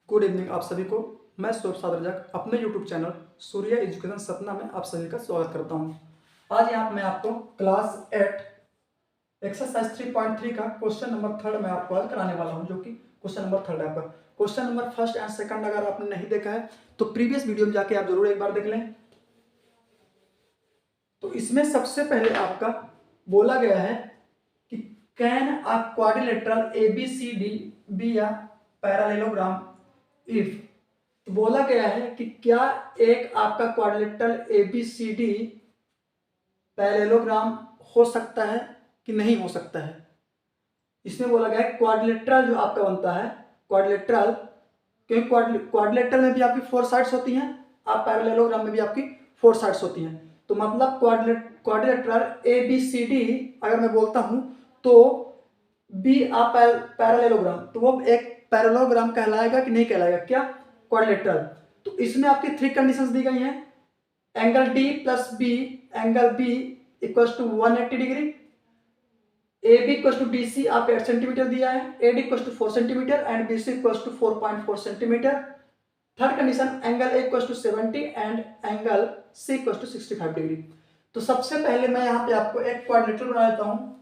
Good evening आप सभी को। मैं सौरभ सादरजक अपने YouTube channel Surya education Satna में आप सभी का स्वागत करता हूं। आज यहाँ पे मैं आपको क्लास 8 एक्सरसाइज 3.3 का क्वेश्चन नंबर 3 में आपको हल कराने वाला हूं, जो कि क्वेश्चन नंबर 3 है आपका। Question number first and second अगर आपने नहीं देखा है तो प्रीवियस वीडियो में जाके आप जरूर एक बार देख लें। तो इसमें सबसे पहले आपका बोला गया है कि can a quadrilateral ABCD be a parallelogram if. तो बोला गया है कि क्या एक आपका क्वाड्रिलेटरल ABCD पैरेललोग्राम हो सकता है कि नहीं हो सकता है। इसमें बोला गया है क्वाड्रिलेटरल जो आपका बनता है क्वाड्रिलेटरल, क्योंकि क्वाड्रिलेटरल में भी आपकी 4 साइड्स होती हैं, आप पैरेललोग्राम में भी आपकी 4 साइड्स होती हैं। तो मतलब क्वाड्रिलेटरल ABCD अगर मैं बोलता हूं तो बी आ पैरेललोग्राम, तो वो एक पैरेललोग्राम कहलाएगा कि नहीं कहलाएगा, क्या क्वाड्रिलेटरल। तो इसमें आपकी 3 कंडीशंस दी गई हैं। Angle D plus B, angle B equals to 180 degree, AB equals to DC आपको 8 सेंटीमीटर दिया है, AD equals to 4 centimetre and BC equals to 4.4 centimetre. Third condition angle A equals to 70 and angle C equals to 65 degree. तो सबसे पहले मैं यहाँ पे आपको एक क्वाड्रिलेटरल बना देता हूँ।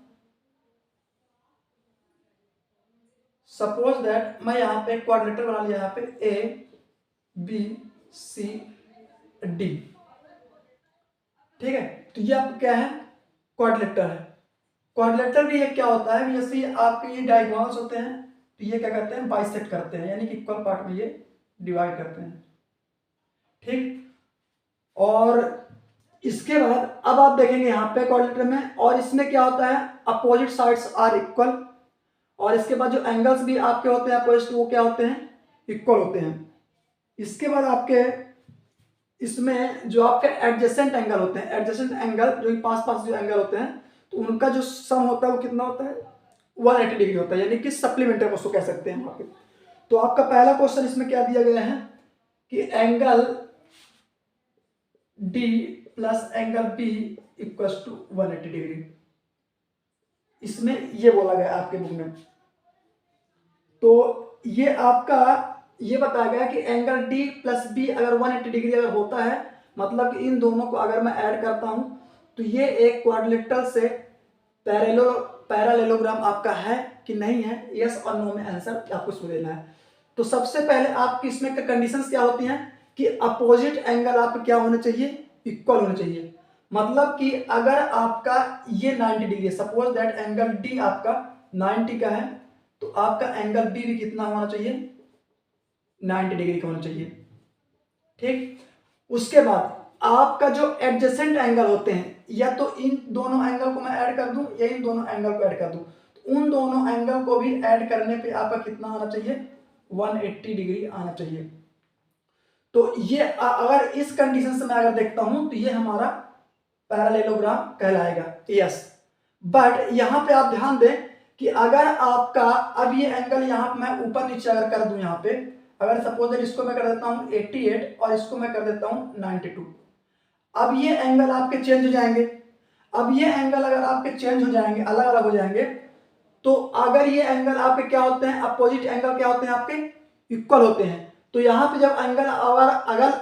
सपोज दैट मैं यहाँ पे क्वाड्रिलेटरल बना लिया, यहाँ पे ABCD, ठीक है। तो ये आपका क्या है, क्वाड्रिलेटरल है। क्वाड्रिलेटरल भी ये क्या होता है, जैसे आपके ये डायगोनल्स होते हैं तो ये क्या करते हैं, बाइसेक्ट करते हैं, यानी कि इक्वल पार्ट में ये डिवाइड करते हैं, ठीक। और इसके बाद अब आप देखेंगे यहाँ पे क्वाड्रिलेटरल में, और इसमें क्या होता है, अपोजिट साइड्स आर इक्वल, और इसके बाद जो एंगल्स भी आपके होते हैं अपोजिट, वो क्या होते हैं, इक्वल होते हैं। इसके बाद आपके इसमें जो आपके एडजेसेंट एंगल होते हैं, एडजेसेंट एंगल जो पास पास जो एंगल होते हैं, तो उनका जो सम होता है वो कितना होता है, 180 डिग्री होता है, यानी कि सप्लीमेंट्री उसको कह सकते हैं वहां पे। तो आपका पहला क्वेश्चन इसमें क्या दिया गया है कि angle D plus angle B equals to 180 degree, इसमें ये बोला गया आपके बुक में। तो ये आपका ये बताया गया कि एंगल D प्लस बी अगर 180 डिग्री अगर होता है, मतलब कि इन दोनों को अगर मैं ऐड करता हूं तो ये एक क्वाड्रिलेटरल से पैरेललोग्राम आपका है कि नहीं है, यस और नो में आंसर आपको इसमें देना है। तो सबसे पहले आपकी इसमें कंडीशंस क्या होती हैं कि अपोजिट एंगल आपके क्या होने चाहिए, इक्वल होने चाहिए। मतलब कि अगर आपका ये 90 degree, suppose that angle D आपका 90 का है, तो आपका एंगल B भी कितना होना चाहिए, 90 डिग्री का होना चाहिए, ठीक। उसके बाद आपका जो एडजेसेंट एंगल होते हैं, या तो इन दोनों एंगल को मैं ऐड कर दूं या इन दोनों एंगल को ऐड कर दूं, तो उन दोनों एंगल को भी ऐड करने पे आपका कितना आना चाहिए, 180 डिग्री आना चाहिए। तो ये अगर इस कंडीशन से मैं अगर देखता हूं तो ये हमारा पैरेललोग्राम कहलाएगा, यस। बट यहां पे आप ध्यान दें कि अगर आपका अब ये एंगल यहां मैं ऊपर नीचे अगर कर दूं, यहां पे अगर सपोज इसको मैं कर देता हूं 88 और इसको मैं कर देता हूं 92, अब ये एंगल आपके चेंज हो जाएंगे। अब ये एंगल अगर आपके चेंज हो जाएंगे, अलग अलग हो जाएंगे, तो अगर ये एंगल आपके क्या होते हैं, अपोजिट एंगल क्या होते हैं आपके, इक्वल होते हैं। तो यहां पे जब एंगल अगर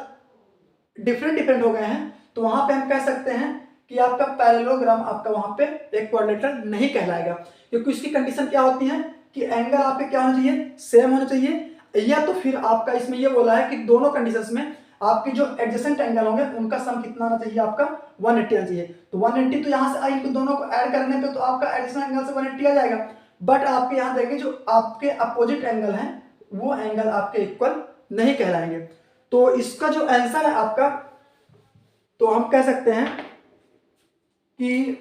डिफरेंट डिफरेंट हो गए हैं तो वहां पे हम कह सकते हैं कि आपका पैरेललोग्राम आपका वहां पे एक क्वाड्रिलेटरल नहीं कहलाएगा, क्योंकि उसकी कंडीशन क्या होती है कि एंगल आपके क्या होना चाहिए, सेम होना चाहिए, या तो फिर आपका इसमें ये बोला है कि दोनों कंडीशंस में आपके जो एडजेसेंट एंगल होंगे उनका सम कितना आना चाहिए, आपका 180 आना चाहिए। तो 180 तो यहां से आई, इनको दोनों को ऐड करने पे तो आपका एडजेसेंट एंगल से 180 आ जाएगा। बट आपके यहां देखेंगे जो आपके अपोजिट एंगल हैं वो एंगल आपके इक्वल नहीं कहलाएंगे। तो इसका जो आंसर है आपका, तो हम कह सकते हैं कि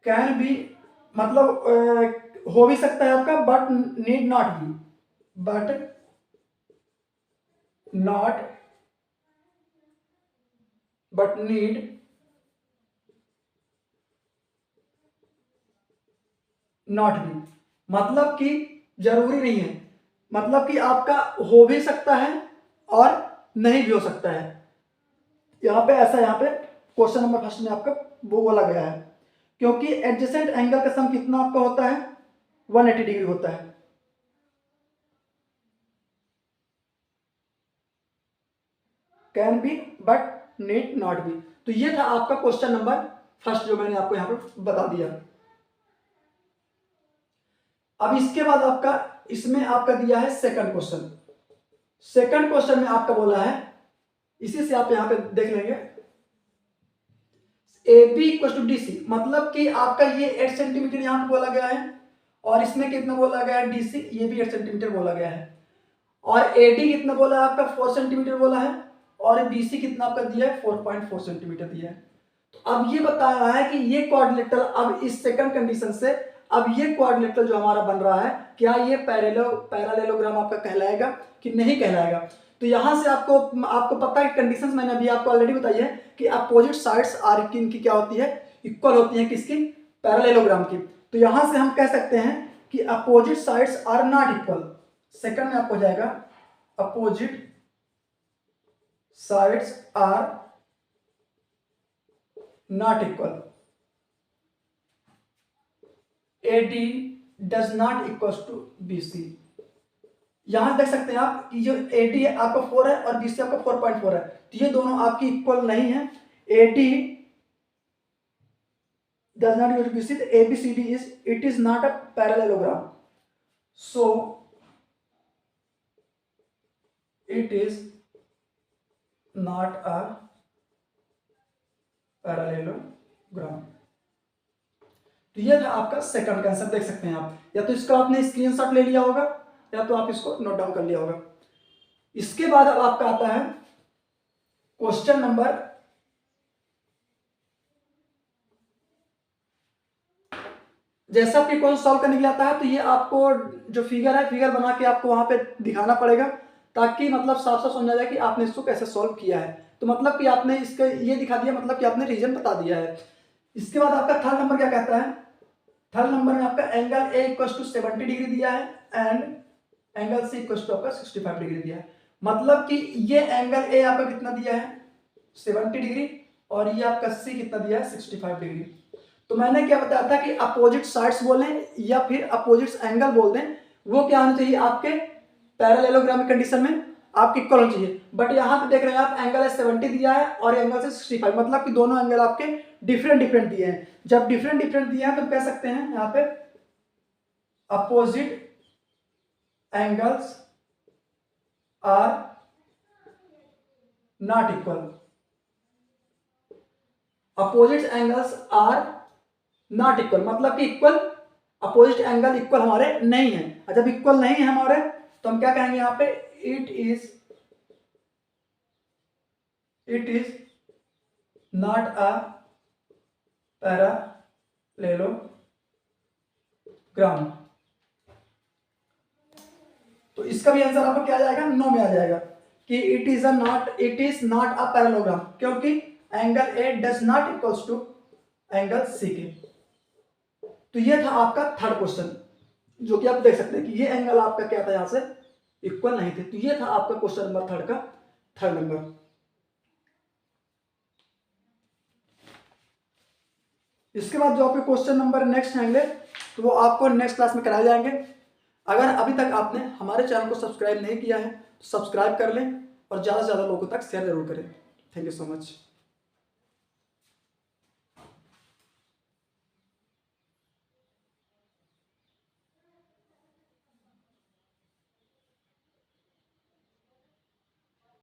कैन बी, मतलब हो भी सकता है आपका, but need not be, but not, but need not be, मतलब कि जरूरी नहीं है, मतलब कि आपका हो भी सकता है और नहीं भी हो सकता है। यहां पे ऐसा, यहां पे क्वेश्चन नंबर फर्स्ट में आपका वो बोला गया है, क्योंकि एडजेसेंट एंगल का सम कितना आपका होता है, 180 डिग्री होता है। Can be but need not be. तो ये था आपका क्वेश्चन नंबर फर्स्ट जो मैंने आपको यहाँ पे बता दिया। अब इसके बाद आपका इसमें आपका दिया है सेकंड क्वेश्चन। सेकंड क्वेश्चन में आपका बोला है, इसी से आप यहाँ पे देख लेंगे, A B equal to D C, मतलब कि आपका ये 8 सेंटीमीटर यहाँ पे बोला गया है और इसमें कितना बोला गया है डी सी, ये भी 8 सेंटीमीटर बोला गया है और ए डी कितना बोला है आपका 4 सेंटीमीटर बोला है और बी सी कितना आपका दिया है 4.4 सेंटीमीटर दिया है। तो अब ये बता रहा है कि ये क्वाड्रिलेटरल, अब इस सेकंड कंडीशन से अब ये क्वाड्रिलेटरल जो हमारा बन रहा है, क्या ये पैरेललोग्राम आपका कहलाएगा कि नहीं कहलाएगा। तो यहां से आपको पता है कंडीशंस मैंने अभी आपको ऑलरेडी बताई है कि अपोजिट साइड्स आर की क्या होती है, इक्वल होती है किसकी, पैरेललोग्राम की। तो यहां से हम कह सकते हैं कि opposite sides are not equal. Second में आपको हो जाएगा opposite sides are not equal, AD does not equal to BC। यहां देख सकते हैं आप कि जो AD है आपका 4 है और BC आपका 4.4 है, तो ये दोनों आपकी इक्वल नहीं है। AD does not equal to BC, तो ABCD is not a parallelogram, so it is not a parallelogram। तो ये था आपका सेकंड का आंसर, देख सकते हैं आप, या तो इसका आपने स्क्रीनशॉट ले लिया होगा या तो आप इसको नोट डाउन कर लिया होगा। इसके बाद अब आपका आता है क्वेश्चन नंबर जैसा आपके क्वेश्चन सॉल्व करने के लिए आता है, तो ये आपको जो फिगर है, फिगर बना के आपको वहां पे दिखाना पड़ेगा ताकि मतलब साफ साफ समझा जाए कि आपने इसको कैसे सॉल्व किया है। तो मतलब कि आपने इसका ये दिखा दिया, मतलब कि आपने रीजन बता दिया है। इसके बाद आपका थर्ड नंबर क्या कहता है, थर्ड नंबर में आपका angle A equal to 70 degree दिया है and angle C equal to आपका 65 डिग्री दिया है। मतलब कि ये एंगल ए आपका कितना दिया है 70 डिग्री और ये आपका सी कितना दिया है 65 डिग्री। तो मैंने क्या बताया था कि अपोजिट साइड्स बोलें या फिर अपोजिट एंगल बोल दें, वो क्या होना चाहिए आपके पैरेललोग्राम कंडीशन में आपके इक्वल होना चाहिए। बट यहाँ पे देख रहे हैं आप एंगल है 70 दिया है और एंगल से 65, मतलब कि दोनों एंगल आपके डिफरेंट दिए हैं। जब डिफरेंट दिए हैं तो कह सकते हैं यहाँ पे opposite angles are not equal, opposite angles are not equal, मतलब कि इक्वल अपोजिट एंगल इक्वल हमारे नहीं है। जब इक्वल नहीं है हमारे तो हम क्या कहेंगे यहाँ पे, it is not a parallelogram. तो इसका भी आंसर आपको क्या आ जाएगा, नो में आ जाएगा कि it is not a parallelogram, क्योंकि angle A does not equals to angle C के। तो ये था आपका थर्ड क्वेश्चन, जो कि आप देख सकते हैं कि ये एंगल आपका क्या था, यहां से इक्वल नहीं थे। तो ये था आपका क्वेश्चन नंबर थर्ड का थर्ड नंबर। इसके बाद जो आपके क्वेश्चन नंबर नेक्स्ट आएंगे तो वो आपको नेक्स्ट क्लास में कराए जाएंगे। अगर अभी तक आपने हमारे चैनल को सब्सक्राइब नहीं किया है तो सब्सक्राइब कर लें और ज़्यादा से ज़्यादा लोगों तक शेयर जरूर करें। Thank you so much.